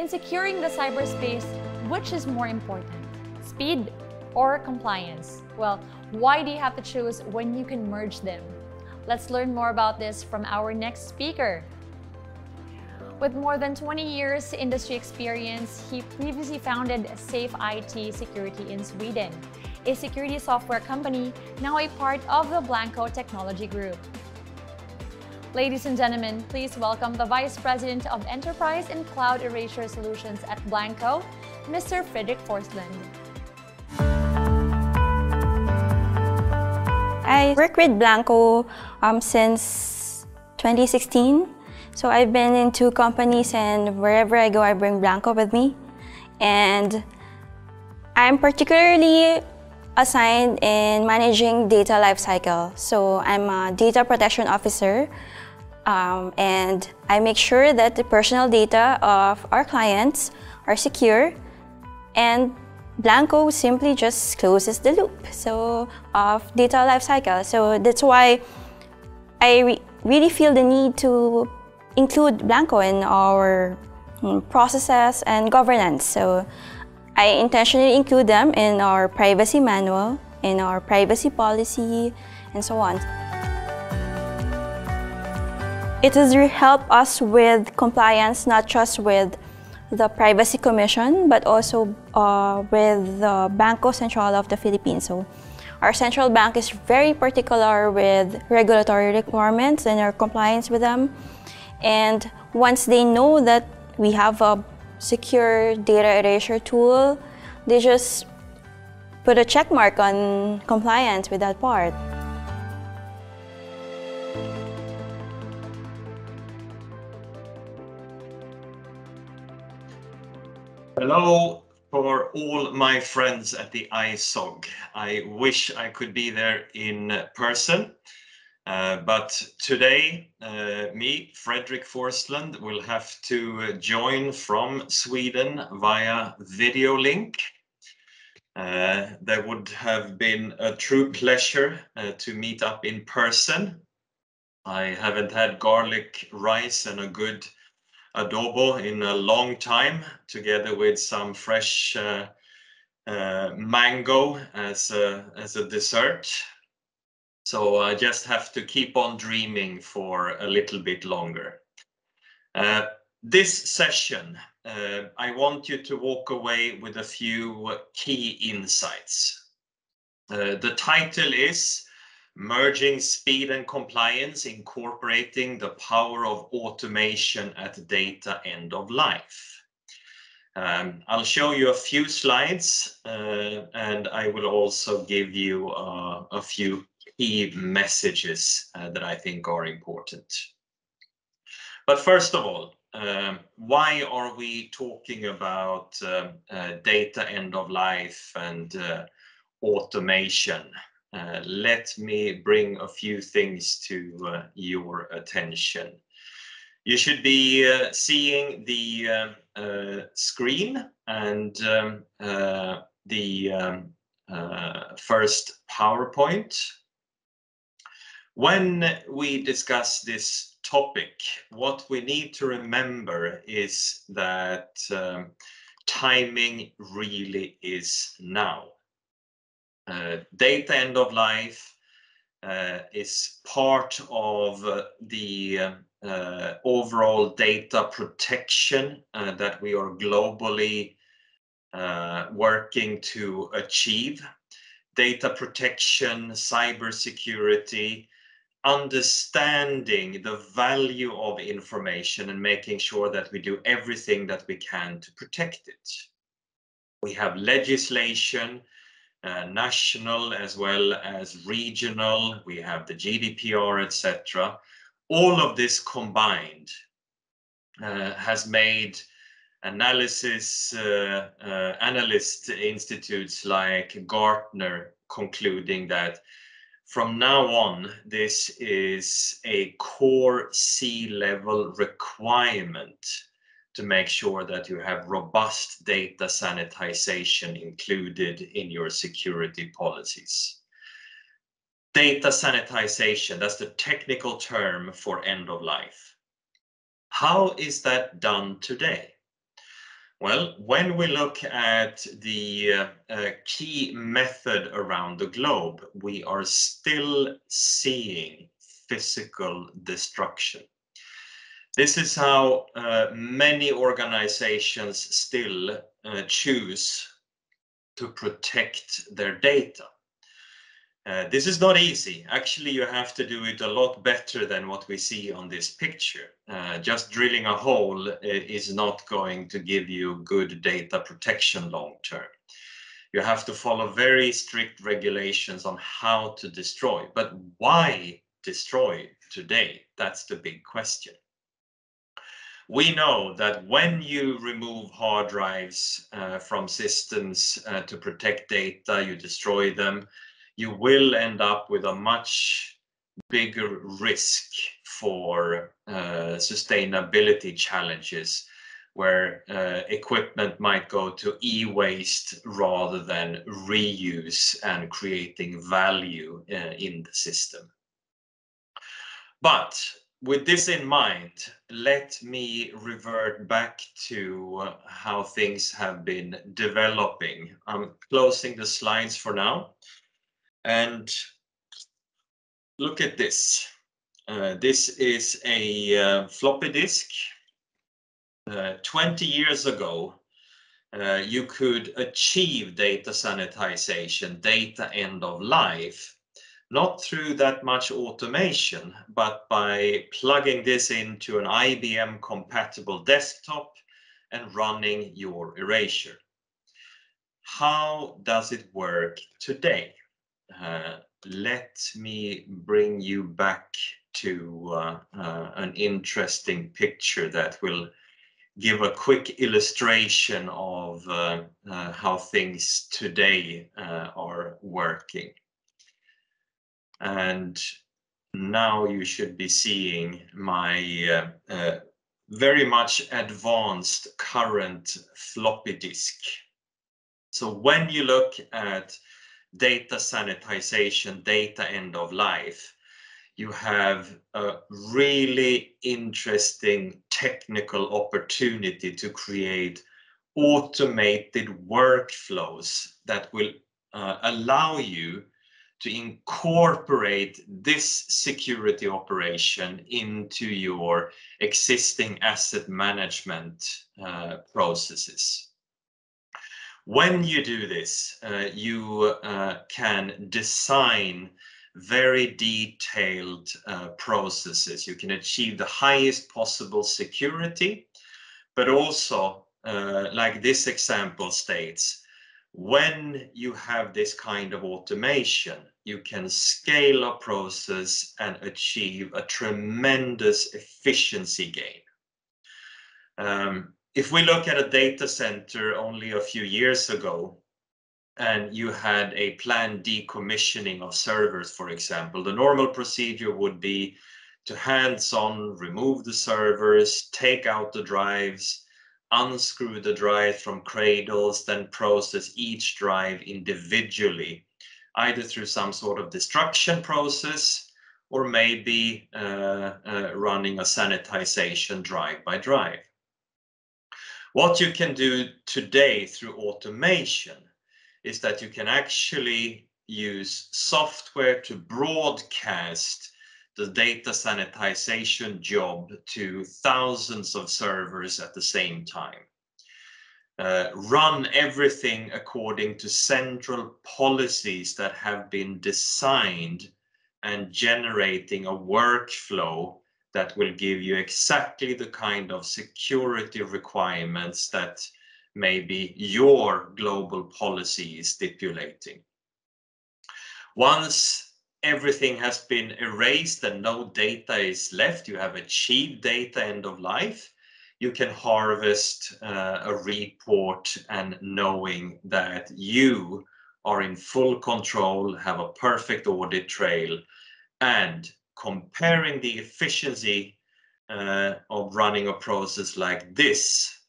In securing the cyberspace, which is more important, speed or compliance? Well, why do you have to choose when you can merge them? Let's learn more about this from our next speaker. With more than 20 years industry experience, he previously founded Safe IT Security in Sweden, a security software company now a part of the Blancco technology group. Ladies and gentlemen, please welcome the Vice President of Enterprise and Cloud Erasure Solutions at Blancco, Mr. Fredrik Forslund. I work with Blancco since 2016. So I've been in 2 companies, and wherever I go, I bring Blancco with me. And I'm particularly assigned in managing data lifecycle. So I'm a data protection officer, and I make sure that the personal data of our clients are secure, and Blancco simply just closes the loop of data lifecycle. So that's why I really feel the need to include Blancco in our processes and governance. So I intentionally include them in our privacy manual, in our privacy policy, and so on. It has helped us with compliance, not just with the Privacy Commission, but also with the Bangko Sentral of the Philippines. So our central bank is very particular with regulatory requirements and our compliance with them. And once they know that we have a secure data erasure tool, they just put a check mark on compliance with that part. Hello for all my friends at the ISOG. I wish I could be there in person. But today, me, Fredrik Forslund, will have to join from Sweden via video link. There would have been a true pleasure to meet up in person. I haven't had garlic rice and a good adobo in a long time, together with some fresh mango as a dessert. So I just have to keep on dreaming for a little bit longer. This session, I want you to walk away with a few key insights. The title is Merging Speed and Compliance, Incorporating the Power of Automation at Data End of Life. I'll show you a few slides, and I will also give you a few key messages that I think are important. But first of all, why are we talking about data end of life and automation? Let me bring a few things to your attention. You should be seeing the screen and the first PowerPoint. When we discuss this topic, what we need to remember is that timing really is now. Data end of life is part of the overall data protection that we are globally working to achieve. Data protection, cybersecurity, understanding the value of information and making sure that we do everything that we can to protect it. We have legislation, national as well as regional. We have the GDPR, etc. All of this combined has made analyst institutes like Gartner concluding that from now on, this is a core C-level requirement to make sure that you have robust data sanitization included in your security policies. Data sanitization, that's the technical term for end of life. How is that done today? Well, when we look at the key method around the globe, we are still seeing physical destruction. This is how many organizations still choose to protect their data. This is not easy. Actually, you have to do it a lot better than what we see on this picture. Just drilling a hole is not going to give you good data protection long term. You have to follow very strict regulations on how to destroy. But why destroy today? That's the big question. We know that when you remove hard drives from systems to protect data, you destroy them, you will end up with a much bigger risk for sustainability challenges, where equipment might go to e-waste rather than reuse and creating value in the system. But with this in mind, let me revert back to how things have been developing. I'm closing the slides for now. And look at this. This is a floppy disk. 20 years ago, you could achieve data sanitization, data end of life, not through that much automation, but by plugging this into an IBM compatible desktop and running your Erasure. How does it work today? Let me bring you back to an interesting picture that will give a quick illustration of how things today are working. And now you should be seeing my very much advanced current floppy disk. So when you look at data sanitization, data end of life, you have a really interesting technical opportunity to create automated workflows that will allow you to incorporate this security operation into your existing asset management processes. When you do this, you can design very detailed processes. You can achieve the highest possible security, but also, like this example states, when you have this kind of automation, you can scale a process and achieve a tremendous efficiency gain. If we look at a data center only a few years ago, and you had a planned decommissioning of servers, for example, the normal procedure would be to hands-on remove the servers, take out the drives, unscrew the drive from cradles, then process each drive individually, either through some sort of destruction process or maybe running a sanitization drive by drive. What you can do today through automation is that you can actually use software to broadcast the data sanitization job to thousands of servers at the same time. Run everything according to central policies that have been designed and generating a workflow that will give you exactly the kind of security requirements that maybe your global policy is stipulating. Once everything has been erased and no data is left, you have achieved data end of life, you can harvest a report and knowing that you are in full control, have a perfect audit trail, and comparing the efficiency of running a process like this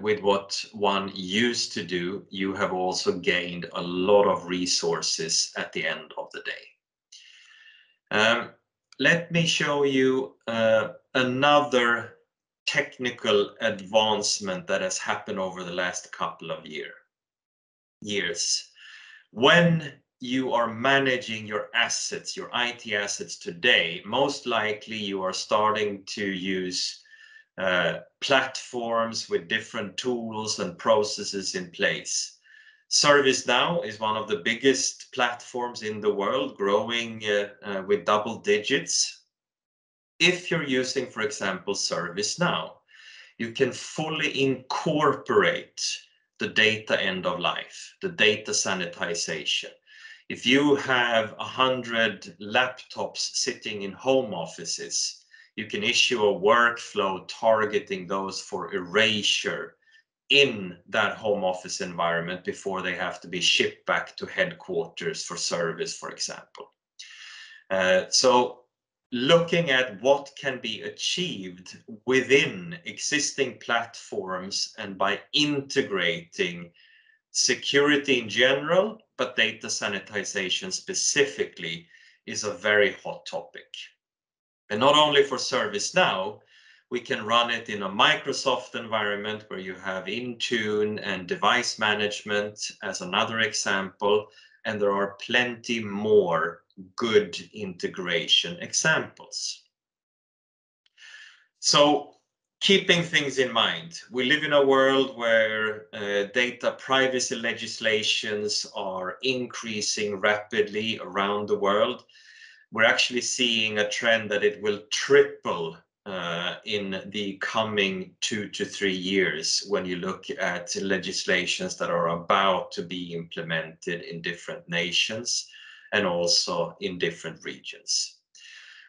with what one used to do, you have also gained a lot of resources at the end of the day. Let me show you another technical advancement that has happened over the last couple of years. When you are managing your assets, your IT assets today, most likely you are starting to use platforms with different tools and processes in place. ServiceNow is one of the biggest platforms in the world, growing with double digits. If you're using, for example, ServiceNow, you can fully incorporate the data end of life, the data sanitization. If you have 100 laptops sitting in home offices, you can issue a workflow targeting those for erasure in that home office environment before they have to be shipped back to headquarters for service, for example. So looking at what can be achieved within existing platforms and by integrating security in general, but data sanitization specifically, is a very hot topic. And not only for ServiceNow, we can run it in a Microsoft environment where you have Intune and device management as another example, and there are plenty more good integration examples. So keeping things in mind, we live in a world where data privacy legislations are increasing rapidly around the world. We're actually seeing a trend that it will triple in the coming 2 to 3 years when you look at legislations that are about to be implemented in different nations and also in different regions.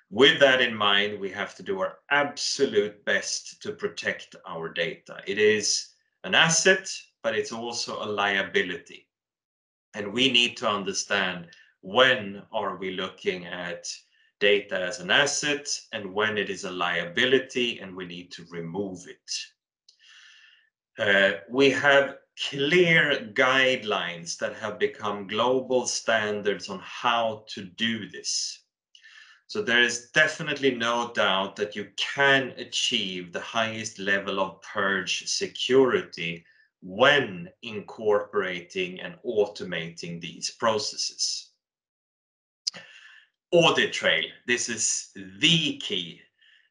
With that in mind, we have to do our absolute best to protect our data. It is an asset, but it's also a liability. And we need to understand when are we looking at data as an asset and when it is a liability and we need to remove it. We have clear guidelines that have become global standards on how to do this. So there is definitely no doubt that you can achieve the highest level of purge security when incorporating and automating these processes. Audit trail, this is the key.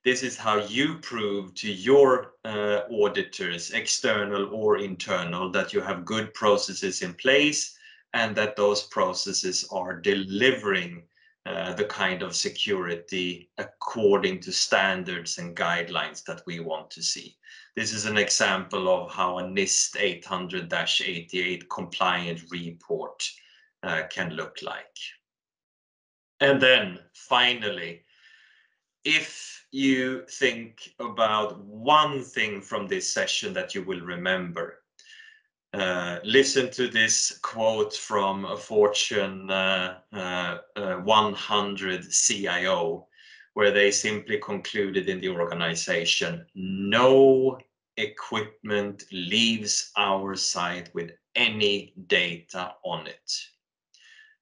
This is how you prove to your auditors, external or internal, that you have good processes in place and that those processes are delivering the kind of security according to standards and guidelines that we want to see. This is an example of how a NIST 800-88 compliant report can look like. And then finally, if you think about one thing from this session that you will remember, listen to this quote from a Fortune 100 CIO, where they simply concluded in the organization, no equipment leaves our site with any data on it.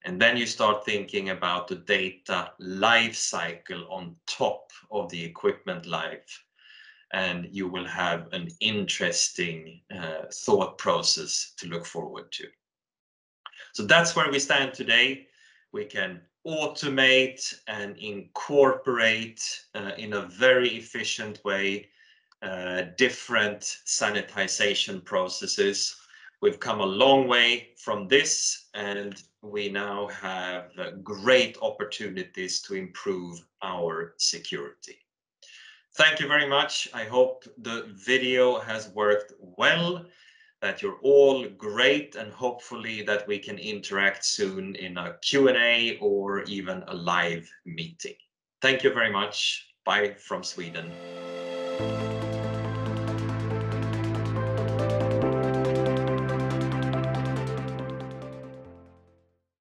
And then you start thinking about the data lifecycle on top of the equipment life, and you will have an interesting thought process to look forward to. So that's where we stand today. We can automate and incorporate in a very efficient way different sanitization processes. We've come a long way from this, and we now have great opportunities to improve our security. Thank you very much. I hope the video has worked well, that you're all great, and hopefully that we can interact soon in a Q&A or even a live meeting. Thank you very much. Bye from Sweden.